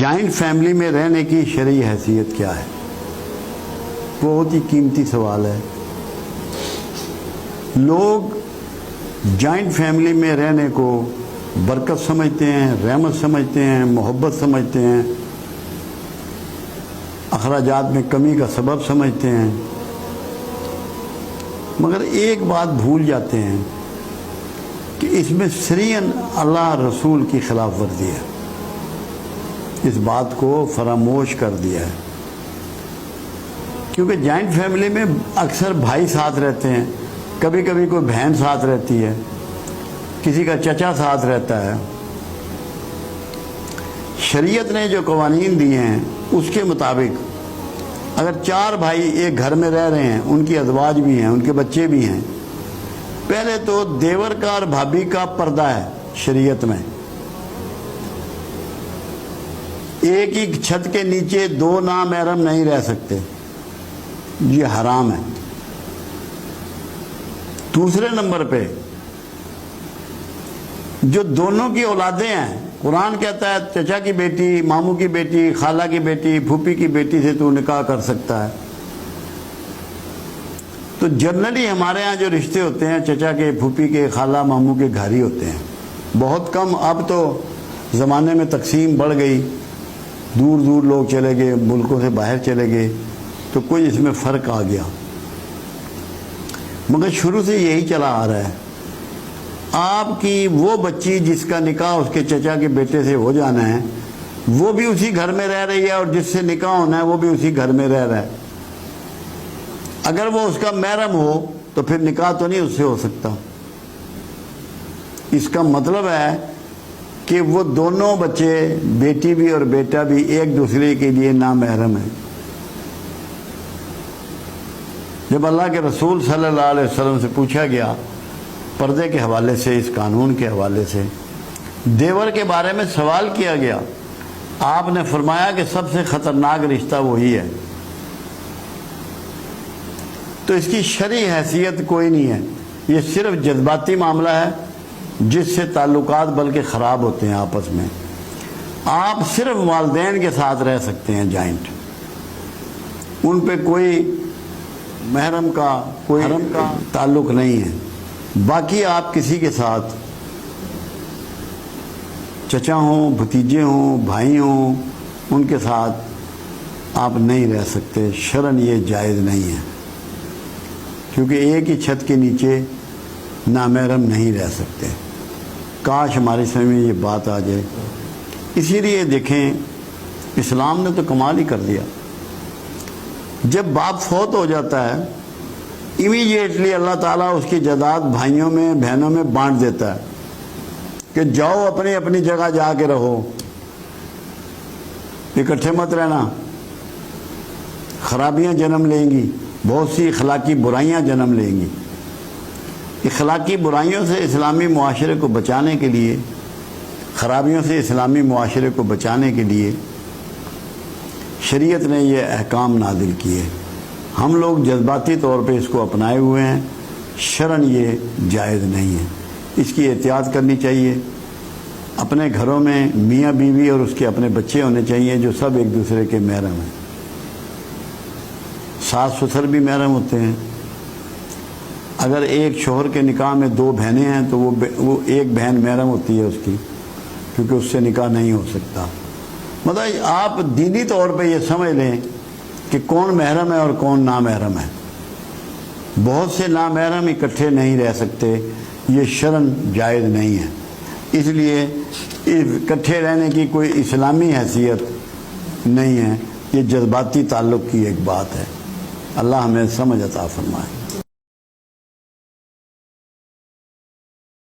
Joint family میں رہنے کی شرعی حیثیت کیا ہے؟ بہت ہی قیمتی سوال ہے۔ لوگ جوائنٹ فیملی میں رہنے کو برکت سمجھتے ہیں، رحمت سمجھتے ہیں، محبت سمجھتے ہیں، اخراجات میں کمی کا سبب سمجھتے ہیں، مگر ایک بات بھول جاتے ہیں کہ اس میں صریحاً اللہ رسول کی خلاف ورزی ہے۔ اس بات کو فراموش کر دیا ہے، کیونکہ جوائنٹ فیملی میں اکثر بھائی ساتھ رہتے ہیں، کبھی کبھی کوئی بہن ساتھ رہتی ہے، کسی کا چچا ساتھ رہتا ہے۔ شریعت نے جو قوانین دیے ہیں اس کے مطابق اگر 4 بھائی ایک گھر میں رہ رہے ہیں، ان کی ازواج بھی ہیں، ان کے بچے بھی ہیں، پہلے تو دیور کا اور بھابھی کا پردہ ہے شریعت میں۔ ایک ہی چھت کے نیچے 2 نامحرم نہیں رہ سکتے، یہ حرام ہے۔ دوسرے نمبر پہ جو دونوں کی اولادیں ہیں، قرآن کہتا ہے چچا کی بیٹی، ماموں کی بیٹی، خالہ کی بیٹی، پھوپھی کی بیٹی سے تو نکاح کر سکتا ہے۔ تو جنرلی ہمارے ہاں جو رشتے ہوتے ہیں چچا کے، پھوپھی کے، خالہ ماموں کے گھر ہی ہوتے ہیں، بہت کم۔ اب تو زمانے میں تقسیم بڑھ گئی، دور دور لوگ چلے گئے، ملکوں سے باہر چلے گئے، تو کوئی اس میں فرق آ گیا، مگر شروع سے یہی چلا آ رہا ہے۔ آپ کی وہ بچی جس کا نکاح اس کے چچا کے بیٹے سے ہو جانا ہے، وہ بھی اسی گھر میں رہ رہی ہے، اور جس سے نکاح ہونا ہے وہ بھی اسی گھر میں رہ رہا ہے۔ اگر وہ اس کا محرم ہو تو پھر نکاح تو نہیں اس سے ہو سکتا۔ اس کا مطلب ہے کہ وہ دونوں بچے، بیٹی بھی اور بیٹا بھی، ایک دوسرے کے لیے نامحرم ہیں۔ جب اللہ کے رسول صلی اللہ علیہ وسلم سے پوچھا گیا پردے کے حوالے سے، اس قانون کے حوالے سے، دیور کے بارے میں سوال کیا گیا، آپ نے فرمایا کہ سب سے خطرناک رشتہ وہی ہے۔ تو اس کی شرعی حیثیت کوئی نہیں ہے، یہ صرف جذباتی معاملہ ہے جس سے تعلقات بلکہ خراب ہوتے ہیں آپس میں۔ آپ صرف والدین کے ساتھ رہ سکتے ہیں جوائنٹ، ان پہ کوئی محرم کا، کوئی حرم کا تعلق نہیں ہے۔ باقی آپ کسی کے ساتھ، چچا ہوں، بھتیجے ہوں، بھائی ہوں، ان کے ساتھ آپ نہیں رہ سکتے۔ شرعاً یہ جائز نہیں ہے، کیونکہ ایک ہی چھت کے نیچے نامحرم نہیں رہ سکتے۔ کاش ہماری سمجھ میں یہ بات آ جائے۔ اسی لیے دیکھیں، اسلام نے تو کمال ہی کر دیا۔ جب باپ فوت ہو جاتا ہے، امیڈیٹلی اللہ تعالیٰ اس کی جائیداد بھائیوں میں، بہنوں میں بانٹ دیتا ہے کہ جاؤ اپنی اپنی جگہ جا کے رہو، اکٹھے مت رہنا، خرابیاں جنم لیں گی، بہت سی اخلاقی برائیاں جنم لیں گی۔ اخلاقی برائیوں سے اسلامی معاشرے کو بچانے کے لیے، خرابیوں سے اسلامی معاشرے کو بچانے کے لیے شریعت نے یہ احکام نازل کیے۔ ہم لوگ جذباتی طور پہ اس کو اپنائے ہوئے ہیں، شرعاً یہ جائز نہیں ہے۔ اس کی احتیاط کرنی چاہیے۔ اپنے گھروں میں میاں بیوی اور اس کے اپنے بچے ہونے چاہیے جو سب ایک دوسرے کے محرم ہیں۔ ساس سسر بھی محرم ہوتے ہیں۔ اگر ایک شوہر کے نکاح میں 2 بہنیں ہیں تو وہ ایک بہن محرم ہوتی ہے اس کی، کیونکہ اس سے نکاح نہیں ہو سکتا۔ مطلب آپ دینی طور پہ یہ سمجھ لیں کہ کون محرم ہے اور کون نامحرم ہے۔ بہت سے نامحرم اکٹھے نہیں رہ سکتے، یہ شرعاً جائز نہیں ہے۔ اس لیے اکٹھے رہنے کی کوئی اسلامی حیثیت نہیں ہے، یہ جذباتی تعلق کی ایک بات ہے۔ اللہ ہمیں سمجھ عطا فرمائے۔